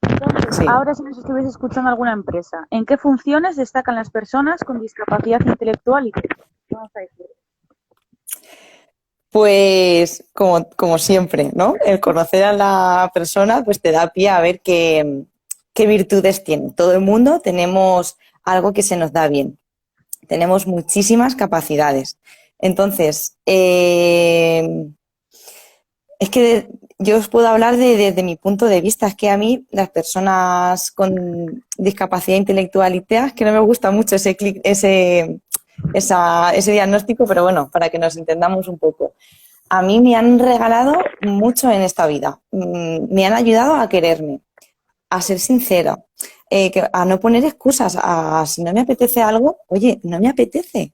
Entonces, Sí. ahora si nos estuviese escuchando alguna empresa, ¿en qué funciones destacan las personas con discapacidad intelectual y qué? Vamos a decir. Pues como siempre, ¿no? El conocer a la persona pues te da pie a ver qué virtudes tiene. Todo el mundo tenemos algo que se nos da bien. Tenemos muchísimas capacidades. Entonces, es que yo os puedo hablar desde mi punto de vista. Es que a mí las personas con discapacidad intelectual y TEA, que no me gusta mucho ese diagnóstico, pero bueno, para que nos entendamos un poco. A mí me han regalado mucho en esta vida. Me han ayudado a quererme, a ser sincera, a no poner excusas. Si no me apetece algo, oye, no me apetece.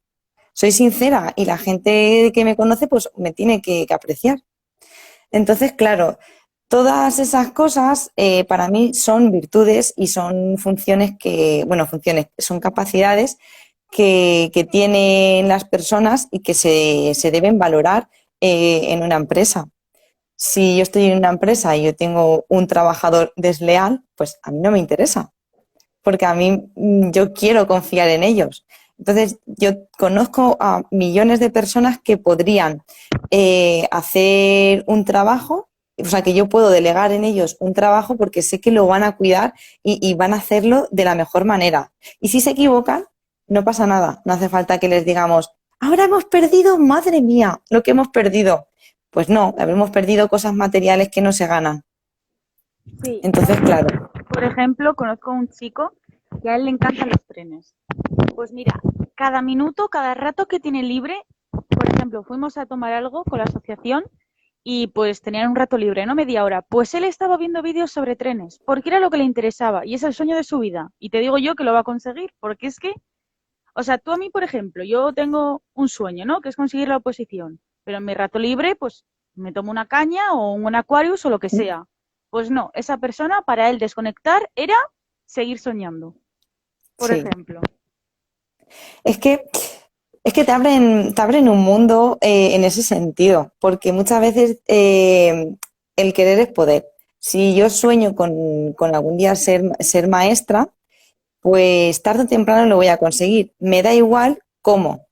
Soy sincera y la gente que me conoce pues me tiene que apreciar. Entonces, claro, todas esas cosas para mí son virtudes y son son capacidades que tienen las personas y que se deben valorar en una empresa. Si yo estoy en una empresa y yo tengo un trabajador desleal, pues a mí no me interesa, porque a mí yo quiero confiar en ellos. Entonces, yo conozco a millones de personas que podrían hacer un trabajo, o sea, que yo puedo delegar en ellos un trabajo porque sé que lo van a cuidar y van a hacerlo de la mejor manera. Y si se equivocan, no pasa nada. No hace falta que les digamos, ahora hemos perdido, madre mía, lo que hemos perdido. Pues no, habremos perdido cosas materiales que no se ganan. Sí, Entonces, claro. por ejemplo, conozco a un chico que a él le encantan los trenes. Pues mira, cada minuto, cada rato que tiene libre, por ejemplo, fuimos a tomar algo con la asociación y pues tenían un rato libre, no media hora. Pues él estaba viendo vídeos sobre trenes, porque era lo que le interesaba y es el sueño de su vida. Y te digo yo que lo va a conseguir, porque es que, o sea, tú a mí, por ejemplo, yo tengo un sueño, ¿no? Que es conseguir la oposición, pero en mi rato libre, pues me tomo una caña o un Aquarius o lo que sea. Pues no, esa persona para él desconectar era seguir soñando, por Sí. ejemplo. Es que, es que te abren un mundo en ese sentido, porque muchas veces el querer es poder. Si yo sueño con algún día ser maestra, pues tarde o temprano lo voy a conseguir. Me da igual cómo.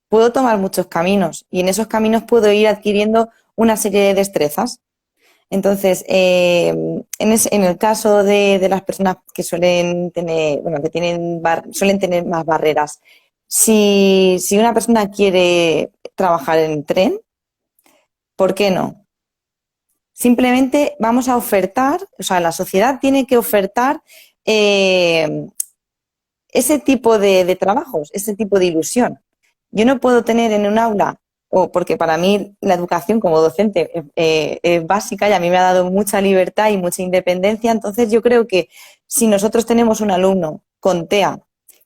Puedo tomar muchos caminos y en esos caminos puedo ir adquiriendo una serie de destrezas. Entonces, en el caso de las personas que suelen tener, bueno, suelen tener más barreras, si una persona quiere trabajar en tren, ¿por qué no? Simplemente vamos a ofertar, o sea, la sociedad tiene que ofertar eh, ese tipo de trabajos, ese tipo de ilusión. Yo no puedo tener en un aula o porque para mí la educación como docente es básica y a mí me ha dado mucha libertad y mucha independencia. Entonces yo creo que si nosotros tenemos un alumno con TEA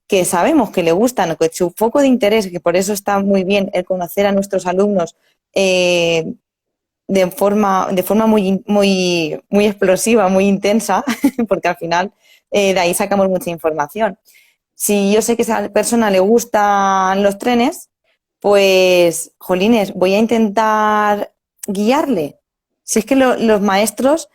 que sabemos que le gustan, que su foco de interés, que por eso está muy bien el conocer a nuestros alumnos de forma muy explosiva, muy intensa, porque al final de ahí sacamos mucha información. Si yo sé que a esa persona le gustan los trenes, pues, jolines, voy a intentar guiarle. Si es que los maestros,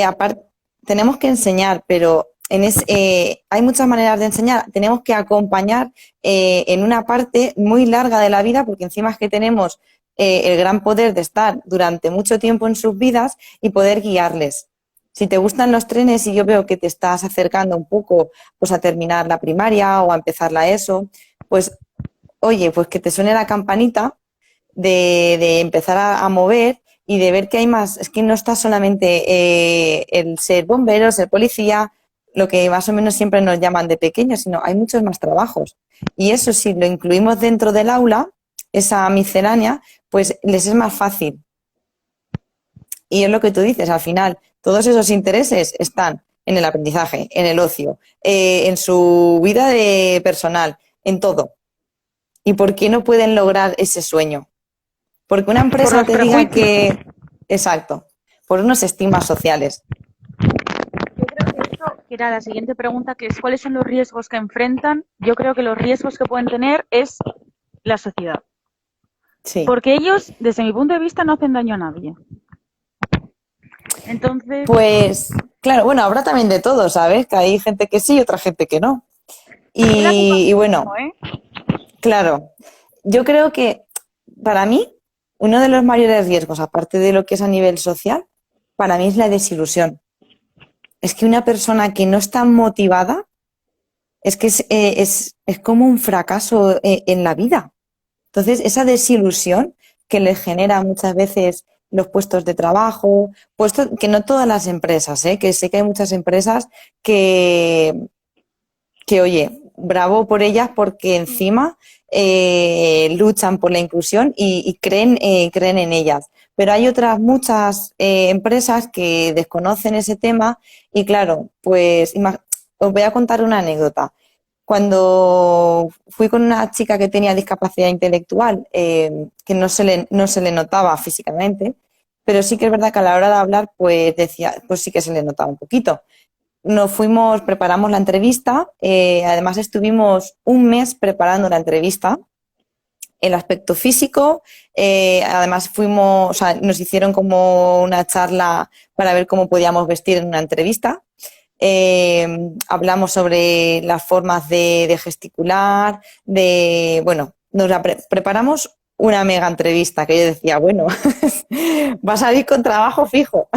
aparte, tenemos que enseñar, pero hay muchas maneras de enseñar. Tenemos que acompañar en una parte muy larga de la vida, porque encima es que tenemos el gran poder de estar durante mucho tiempo en sus vidas y poder guiarles. Si te gustan los trenes y yo veo que te estás acercando un poco pues, a terminar la primaria o a empezar la ESO, pues, oye, pues que te suene la campanita de empezar a mover y de ver que hay más. Es que no está solamente el ser bombero, ser policía, lo que más o menos siempre nos llaman de pequeños, sino hay muchos más trabajos. Y eso, si lo incluimos dentro del aula, esa miscelánea, pues les es más fácil. Y es lo que tú dices, al final, todos esos intereses están en el aprendizaje, en el ocio, en su vida personal, en todo. ¿Y por qué no pueden lograr ese sueño? Porque una Por empresa los te diga prejuicios. que... Exacto, por unos estigmas sociales. Yo creo que eso, que era la siguiente pregunta, que es ¿cuáles son los riesgos que enfrentan? Yo creo que los riesgos que pueden tener es la sociedad. Sí. Porque ellos, desde mi punto de vista, no hacen daño a nadie. Entonces, Pues, claro, bueno, habrá también de todo, ¿sabes? Que hay gente que sí y otra gente que no. es la Y bueno, ¿eh? claro, yo creo que para mí uno de los mayores riesgos, aparte de lo que es a nivel social, para mí es la desilusión. Es que una persona que no está motivada es que es como un fracaso en la vida. Entonces, esa desilusión que les genera muchas veces los puestos de trabajo, puestos que no todas las empresas, que sé que hay muchas empresas que oye, bravo por ellas porque encima luchan por la inclusión y creen en ellas. Pero hay otras muchas empresas que desconocen ese tema y claro, pues os voy a contar una anécdota. Cuando fui con una chica que tenía discapacidad intelectual, que no se le notaba físicamente, pero sí que es verdad que a la hora de hablar, pues decía, pues sí que se le notaba un poquito. Preparamos la entrevista, además estuvimos un mes preparando la entrevista, el aspecto físico, además o sea, nos hicieron como una charla para ver cómo podíamos vestir en una entrevista. Hablamos sobre las formas de gesticular, bueno, preparamos una mega entrevista que yo decía, bueno, va a salir con trabajo fijo.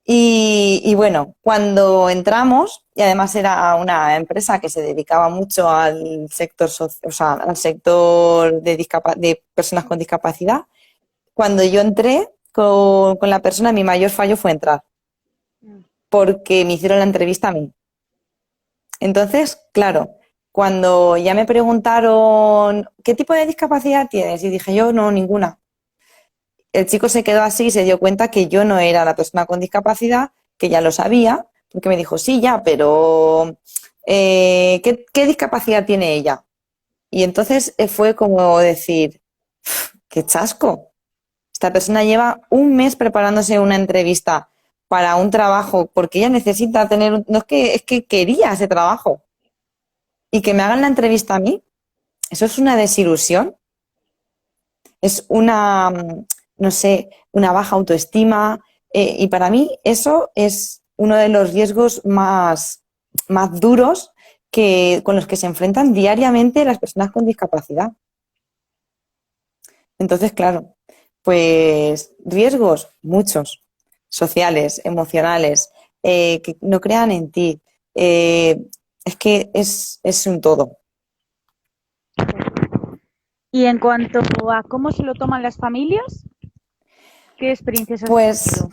Y bueno, cuando entramos, y además era una empresa que se dedicaba mucho al sector, o sea, al sector de personas con discapacidad, cuando yo entré con la persona, mi mayor fallo fue entrar, porque me hicieron la entrevista a mí. Entonces, claro, cuando ya me preguntaron, ¿qué tipo de discapacidad tienes? Y dije yo, no, ninguna. El chico se quedó así y se dio cuenta que yo no era la persona con discapacidad, que ya lo sabía, porque me dijo, sí, ya, pero ¿qué discapacidad tiene ella? Y entonces fue como decir, qué chasco. Esta persona lleva un mes preparándose una entrevista para un trabajo porque ella necesita tener, no es que quería ese trabajo. Y que me hagan la entrevista a mí, eso es una desilusión, es no sé, una baja autoestima. Y para mí eso es uno de los riesgos más duros con los que se enfrentan diariamente las personas con discapacidad. Entonces, claro, pues riesgos, muchos, sociales, emocionales, que no crean en ti. Es que es un todo. y en cuanto a cómo se lo toman las familias, ¿qué experiencias has Pues tenido?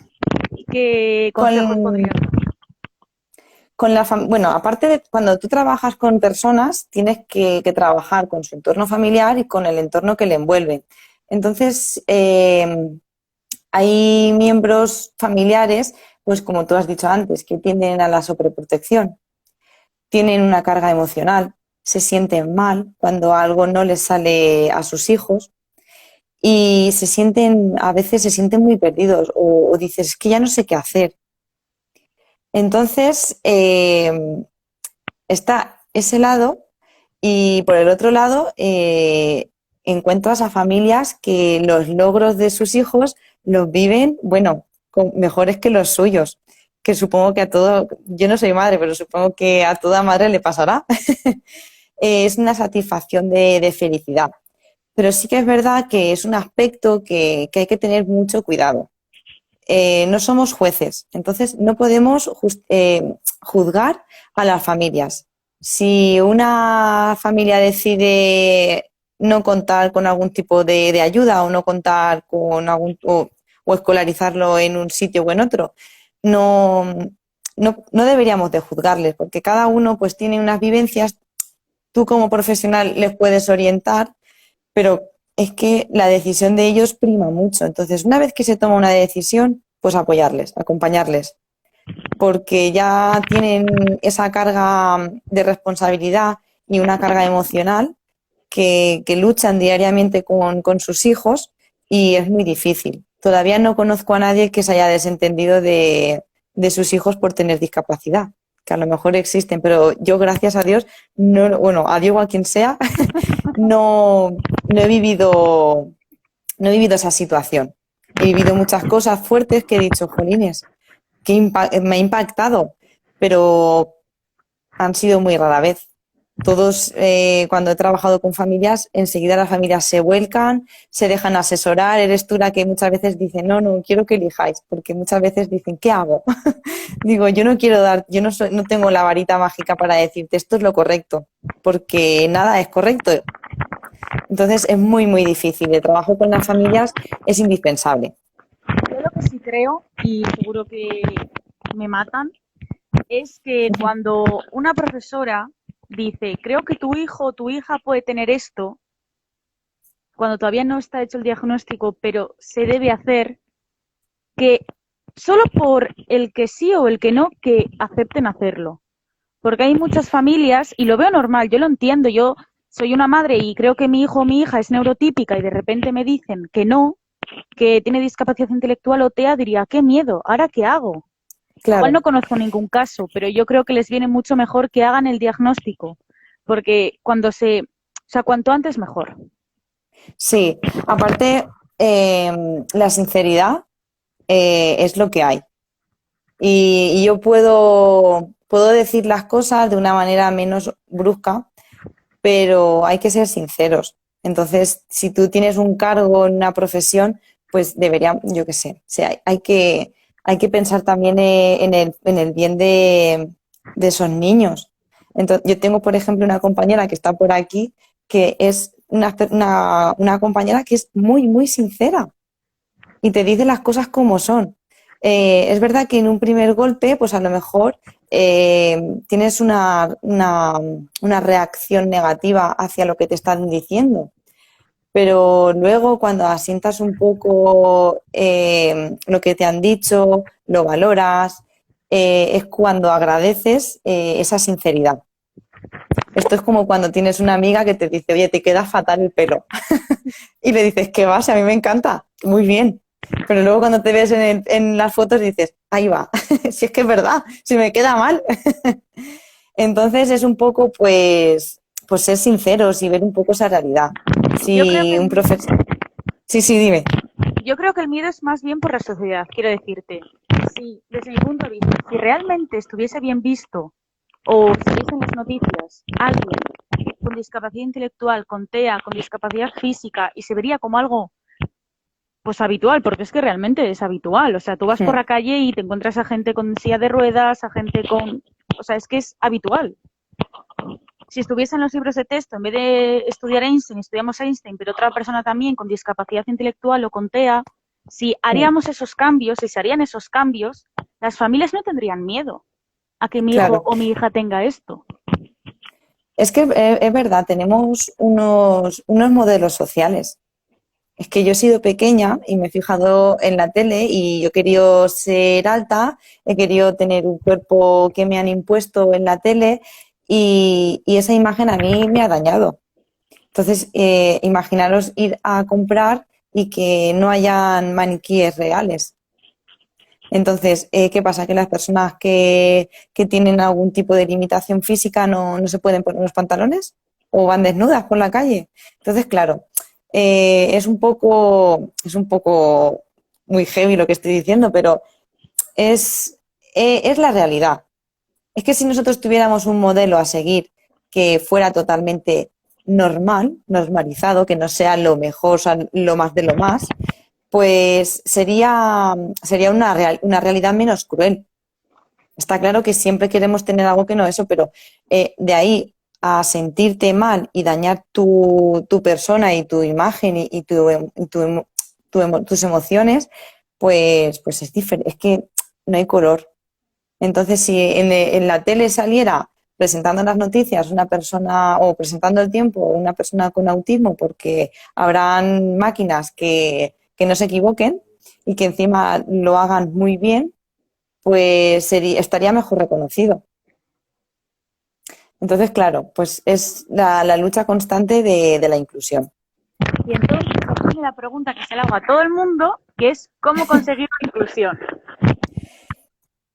¿Qué consejos podrías con, dar? Bueno, aparte de cuando tú trabajas con personas, tienes que trabajar con su entorno familiar y con el entorno que le envuelve. Entonces, hay miembros familiares, pues como tú has dicho antes, que tienden a la sobreprotección, tienen una carga emocional, se sienten mal cuando algo no les sale a sus hijos y a veces se sienten muy perdidos o dices, es que ya no sé qué hacer. Entonces, está ese lado y por el otro lado encuentras a familias que los logros de sus hijos los viven, bueno, mejores que los suyos, que supongo que a todo, yo no soy madre, pero supongo que a toda madre le pasará. Es una satisfacción de felicidad. Pero sí que es verdad que es un aspecto que hay que tener mucho cuidado. No somos jueces, entonces no podemos juzgar a las familias. Si una familia decide no contar con algún tipo de ayuda o no contar con o escolarizarlo en un sitio o en otro, no, no deberíamos de juzgarles, porque cada uno pues tiene unas vivencias, tú como profesional les puedes orientar, pero es que la decisión de ellos prima mucho. Entonces, una vez que se toma una decisión, pues apoyarles, acompañarles, porque ya tienen esa carga de responsabilidad y una carga emocional que luchan diariamente con sus hijos y es muy difícil. Todavía no conozco a nadie que se haya desentendido de sus hijos por tener discapacidad, que a lo mejor existen, pero yo, gracias a Dios, no, bueno, a Diego, a quien sea, no he vivido, no he vivido esa situación. He vivido muchas cosas fuertes que he dicho, jolines, me ha impactado, pero han sido muy rara vez. Todos, cuando he trabajado con familias, enseguida las familias se vuelcan, se dejan asesorar. Eres tú la que muchas veces dice, no, no, quiero que elijáis, porque muchas veces dicen, ¿qué hago? Digo, yo no quiero yo no tengo la varita mágica para decirte esto es lo correcto, porque nada es correcto. Entonces es muy, muy difícil. El trabajo con las familias es indispensable. Yo lo que sí creo, y seguro que me matan, es que cuando una profesora dice, creo que tu hijo o tu hija puede tener esto, cuando todavía no está hecho el diagnóstico, pero se debe hacer, que solo por el que sí o el que no, que acepten hacerlo. Porque hay muchas familias, y lo veo normal, yo lo entiendo, yo soy una madre y creo que mi hijo o mi hija es neurotípica y de repente me dicen que no, que tiene discapacidad intelectual o TEA, diría, qué miedo, ¿ahora qué hago? Igual Claro, no conozco ningún caso, pero yo creo que les viene mucho mejor que hagan el diagnóstico, porque o sea, cuanto antes mejor. sí. Aparte, la sinceridad es lo que hay. Y yo puedo decir las cosas de una manera menos brusca, pero hay que ser sinceros. Entonces, si tú tienes un cargo en una profesión, pues debería, yo qué sé, o sea, hay que pensar también en el bien de esos niños. Entonces, yo tengo, por ejemplo, una compañera que está por aquí, que es una compañera que es muy, muy sincera y te dice las cosas como son. Es verdad que en un primer golpe, pues a lo mejor tienes una reacción negativa hacia lo que te están diciendo, pero luego cuando asientas un poco lo que te han dicho, lo valoras, es cuando agradeces esa sinceridad. Esto es como cuando tienes una amiga que te dice, oye, te queda fatal el pelo. Y le dices, ¿qué va? Si a mí me encanta, muy bien. Pero luego cuando te ves en las fotos dices, ahí va, si es que es verdad, si me queda mal. Entonces es un poco, pues ser sinceros y ver un poco esa realidad. Yo creo que Si un profesor... Sí, sí, dime. Yo creo que el miedo es más bien por la sociedad, quiero decirte. Si, desde mi punto de vista, si realmente estuviese bien visto o si en las noticias alguien con discapacidad intelectual, con TEA, con discapacidad física y se vería como algo pues habitual, porque es que realmente es habitual. O sea, tú vas por la calle y te encuentras a gente con silla de ruedas, a gente con... O sea, es que es habitual. Si estuviese en los libros de texto, en vez de estudiar Einstein, estudiamos Einstein, pero otra persona también con discapacidad intelectual o con TEA, si haríamos esos cambios, si se harían esos cambios, las familias no tendrían miedo. a que mi hijo claro. o mi hija tenga esto. Es que es verdad, tenemos unos modelos sociales. Es que yo he sido pequeña y me he fijado en la tele y yo he querido ser alta, he querido tener un cuerpo que me han impuesto en la tele y esa imagen a mí me ha dañado. Entonces, imaginaros ir a comprar y que no hayan maniquíes reales. Entonces, ¿qué pasa? Que las personas que tienen algún tipo de limitación física no se pueden poner los pantalones o van desnudas por la calle. Entonces, claro, es un poco muy heavy lo que estoy diciendo, pero es la realidad. Es que si nosotros tuviéramos un modelo a seguir que fuera totalmente normal, normalizado, que no sea lo mejor, o sea, lo más de lo más, pues sería una realidad menos cruel. Está claro que siempre queremos tener algo que no eso, pero de ahí a sentirte mal y dañar tu persona y tu imagen tus emociones, pues es diferente. Es que no hay color. Entonces, si en la tele saliera presentando las noticias una persona o presentando el tiempo una persona con autismo, porque habrán máquinas que no se equivoquen y que encima lo hagan muy bien, pues estaría mejor reconocido. Entonces, claro, pues es la lucha constante de la inclusión. Y entonces aquí viene la pregunta que se le hago a todo el mundo, que es ¿cómo conseguir la inclusión?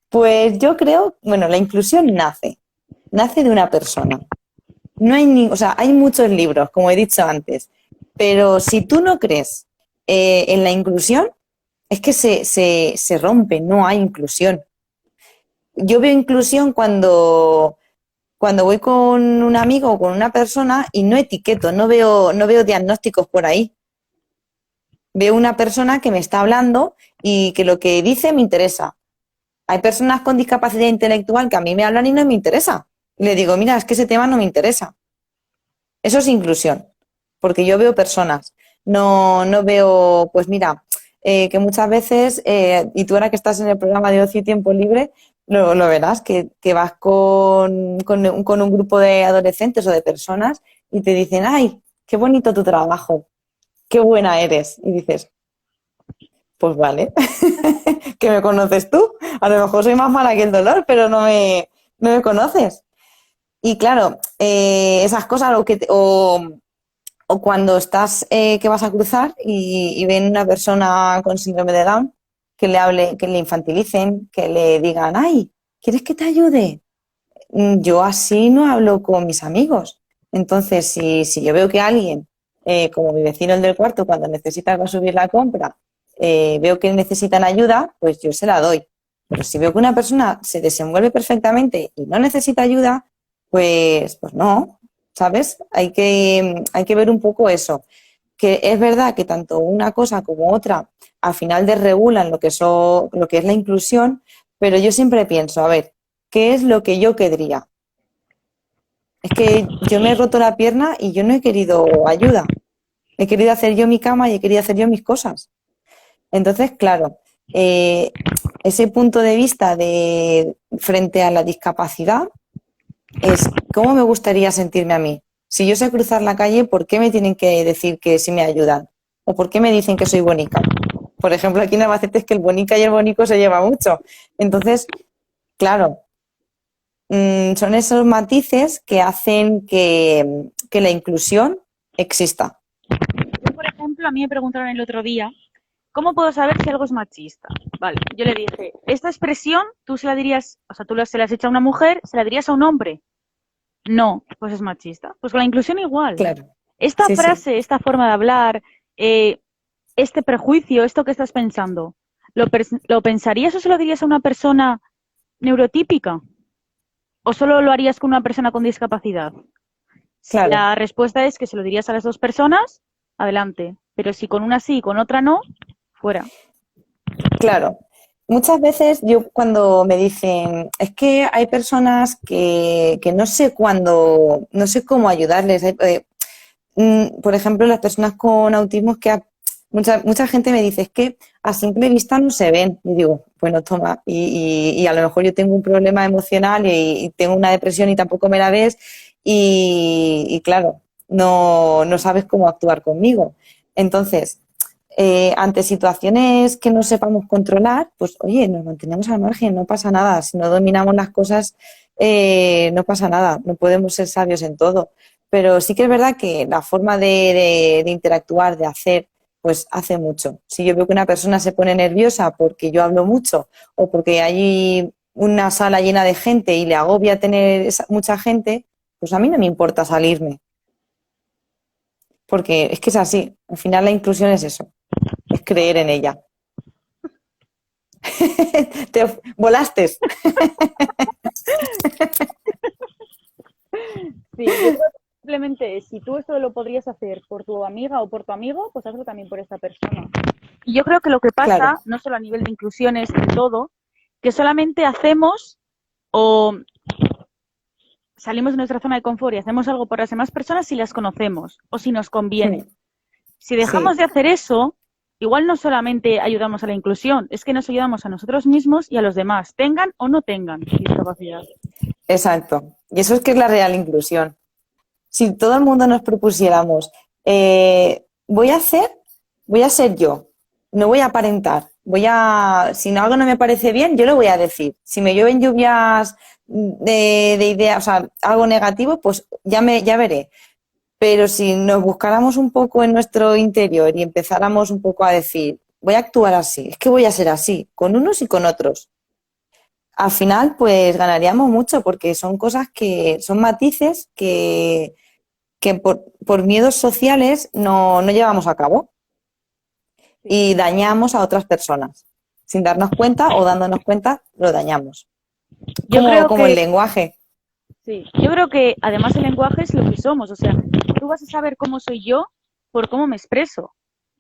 Pues yo creo, bueno, la inclusión nace de una persona. No hay o sea, hay muchos libros, como he dicho antes, pero si tú no crees en la inclusión, es que se rompe, no hay inclusión. Yo veo inclusión cuando voy con un amigo o con una persona y no etiqueto, no veo diagnósticos por ahí. Veo una persona que me está hablando y que lo que dice me interesa. Hay personas con discapacidad intelectual que a mí me hablan y no me interesa. Y le digo, mira, es que ese tema no me interesa. Eso es inclusión, porque yo veo personas, no veo, pues mira, que muchas veces, y tú ahora que estás en el programa de ocio y tiempo libre, lo verás, que vas con un grupo de adolescentes o de personas y te dicen, ay, qué bonito tu trabajo, qué buena eres. Y dices, pues vale, que me conoces tú. A lo mejor soy más mala que el dolor, pero no me conoces. Y claro, esas cosas o cuando estás que vas a cruzar y ven una persona con síndrome de Down, que le hable, que le infantilicen, que le digan, ay, ¿quieres que te ayude? Yo así no hablo con mis amigos. Entonces, si yo veo que alguien, como mi vecino el del cuarto, cuando necesita subir la compra, veo que necesitan ayuda, pues yo se la doy. Pero si veo que una persona se desenvuelve perfectamente y no necesita ayuda, pues no, ¿sabes? Hay que ver un poco eso. Que es verdad que tanto una cosa como otra al final desregulan lo que es la inclusión, pero yo siempre pienso, a ver, ¿qué es lo que yo querría? Es que yo me he roto la pierna y yo no he querido ayuda. He querido hacer yo mi cama y he querido hacer yo mis cosas. Entonces, claro, ese punto de vista de frente a la discapacidad es cómo me gustaría sentirme a mí. Si yo sé cruzar la calle, ¿por qué me tienen que decir que sí me ayudan? ¿O por qué me dicen que soy bonica? Por ejemplo, aquí en Albacete es que el bonica y el bonico se lleva mucho. Entonces, claro, son esos matices que hacen que la inclusión exista. Yo, por ejemplo, a mí me preguntaron el otro día, ¿cómo puedo saber si algo es machista? Vale, yo le dije, esta expresión tú se la dirías, o sea, se la has hecho a una mujer, ¿se la dirías a un hombre? No, pues es machista. Pues con la inclusión igual. Claro, Esta sí, sí. frase, esta forma de hablar, este prejuicio, esto que estás pensando, ¿lo pensarías o se lo dirías a una persona neurotípica? ¿O solo lo harías con una persona con discapacidad? Si Claro, la respuesta es que se lo dirías a las dos personas, adelante. Pero si con una sí y con otra no, fuera. claro. Muchas veces yo cuando me dicen, es que hay personas que no sé cuándo, no sé cómo ayudarles. Por ejemplo, las personas con autismo, mucha gente me dice, es que a simple vista no se ven. Y digo, bueno, toma, y a lo mejor yo tengo un problema emocional y tengo una depresión y tampoco me la ves y claro, no sabes cómo actuar conmigo. Entonces, ante situaciones que no sepamos controlar, pues oye, nos mantenemos al margen, no pasa nada. Si no dominamos las cosas, no pasa nada, no podemos ser sabios en todo. Pero sí que es verdad que la forma de interactuar, de hacer, pues hace mucho. Si yo veo que una persona se pone nerviosa porque yo hablo mucho o porque hay una sala llena de gente y le agobia tener mucha gente, pues a mí no me importa salirme. Porque es que es así. Al final la inclusión es eso, es creer en ella. Te volaste. Sí, yo creo que simplemente si tú esto lo podrías hacer por tu amiga o por tu amigo, pues hazlo también por esta persona. Y yo creo que lo que Claro. pasa, no solo a nivel de inclusión, es en todo, que solamente hacemos o salimos de nuestra zona de confort y hacemos algo por las demás personas si las conocemos o si nos conviene. Si dejamos Sí, de hacer eso, igual no solamente ayudamos a la inclusión, es que nos ayudamos a nosotros mismos y a los demás, tengan o no tengan discapacidad. exacto. Y eso es que es la real inclusión. Si todo el mundo nos propusiéramos, voy a ser yo, no voy a aparentar, si algo no me parece bien, yo lo voy a decir. Si me llueven lluvias de ideas, o sea, algo negativo, pues ya veré. Pero si nos buscáramos un poco en nuestro interior y empezáramos un poco a decir, voy a actuar así, es que voy a ser así, con unos y con otros, al final pues ganaríamos mucho porque son cosas son matices que por miedos sociales no llevamos a cabo Sí. y dañamos a otras personas. Sin darnos cuenta o dándonos cuenta, lo dañamos. Yo creo Como el que lenguaje. sí, yo creo que además el lenguaje es lo que somos, o sea, tú vas a saber cómo soy yo por cómo me expreso.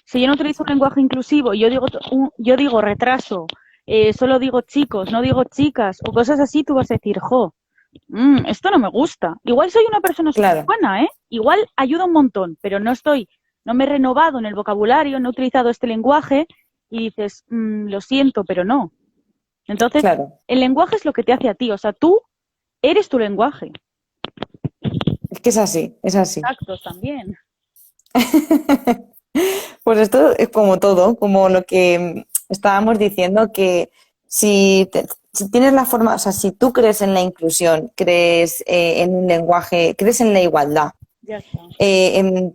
Si yo no utilizo un lenguaje inclusivo y yo digo retraso, solo digo chicos, no digo chicas o cosas así, tú vas a decir, jo, esto no me gusta. Igual soy una persona súper Claro, buena, ¿eh? Igual ayuda un montón, pero no me he renovado en el vocabulario, no he utilizado este lenguaje y dices, lo siento, pero no. Entonces, claro. el lenguaje es lo que te hace a ti, o sea, tú eres tu lenguaje. Es que es así, es así. Actos también. Pues esto es como todo, como lo que estábamos diciendo, que si tienes la forma, o sea, si tú crees en la inclusión, crees en un lenguaje, crees en la igualdad, Ya está. en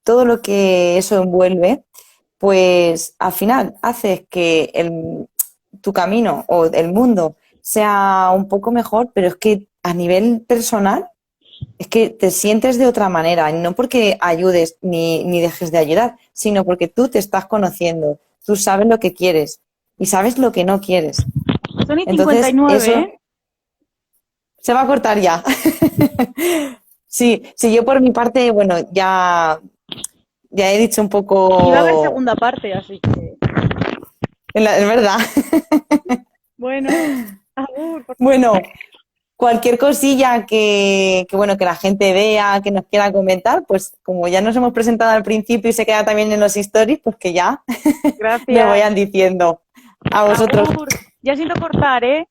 todo lo que eso envuelve, pues al final haces que tu camino o el mundo sea un poco mejor, pero es que a nivel personal es que te sientes de otra manera, y no porque ayudes ni dejes de ayudar, sino porque tú te estás conociendo, tú sabes lo que quieres y sabes lo que no quieres. Son y Entonces, 59, eso ¿eh? se va a cortar ya. Sí, sí, yo por mi parte, bueno, ya he dicho un Y va a haber poco, segunda parte, así que... es verdad. Bueno, agur, por favor. Bueno, cualquier cosilla bueno, que la gente vea, que nos quiera comentar, pues como ya nos hemos presentado al principio y se queda también en los stories, pues que ya me Gracias. vayan diciendo. A vosotros. Agur. Ya siento cortar, ¿eh?